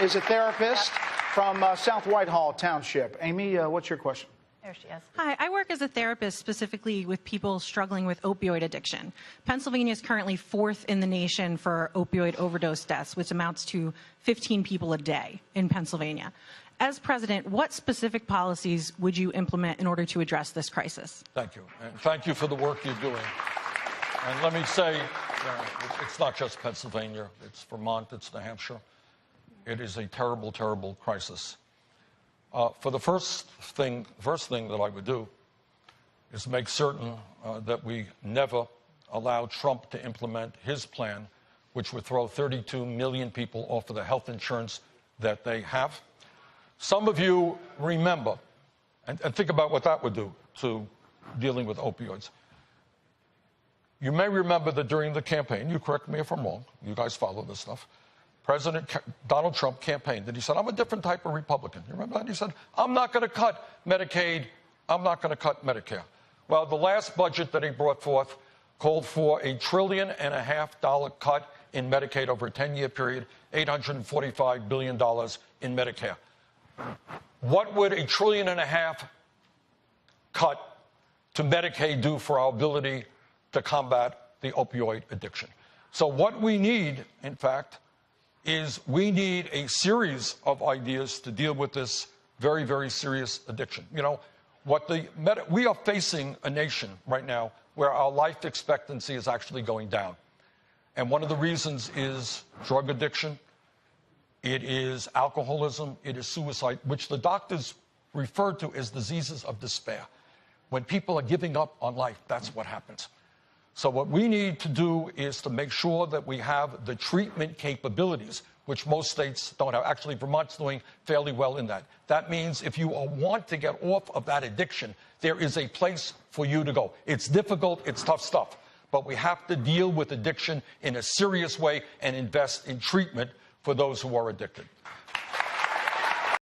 is a therapist from South Whitehall Township. Amy, what's your question? There she is. Hi, I work as a therapist specifically with people struggling with opioid addiction. Pennsylvania is currently 4th in the nation for opioid overdose deaths, which amounts to 15 people a day in Pennsylvania. As president, what specific policies would you implement in order to address this crisis? Thank you. And thank you for the work you're doing. And let me say, it's not just Pennsylvania. It's Vermont. It's New Hampshire. It is a terrible, terrible crisis. For the first thing that I would do is make certain that we never allow Trump to implement his plan, which would throw 32 million people off of the health insurance that they have. Some of you remember, and think about what that would do to dealing with opioids. You may remember that during the campaign, you correct me if I'm wrong, you guys follow this stuff, President Donald Trump campaigned, and he said, I'm a different type of Republican. You remember that? He said, I'm not going to cut Medicaid. I'm not going to cut Medicare. Well, the last budget that he brought forth called for $1.5 trillion cut in Medicaid over a 10-year period, $845 billion in Medicare. What would $1.5 trillion cut to Medicaid do for our ability to combat the opioid addiction? So what we need, in fact, is we need a series of ideas to deal with this very, very serious addiction. You know, we are facing a nation right now where our life expectancy is actually going down. And one of the reasons is drug addiction, it is alcoholism, it is suicide, which the doctors refer to as diseases of despair. When people are giving up on life, that's what happens. So what we need to do is to make sure that we have the treatment capabilities, which most states don't have. Actually, Vermont's doing fairly well in that. That means if you want to get off of that addiction, there is a place for you to go. It's difficult, it's tough stuff, but we have to deal with addiction in a serious way and invest in treatment for those who are addicted.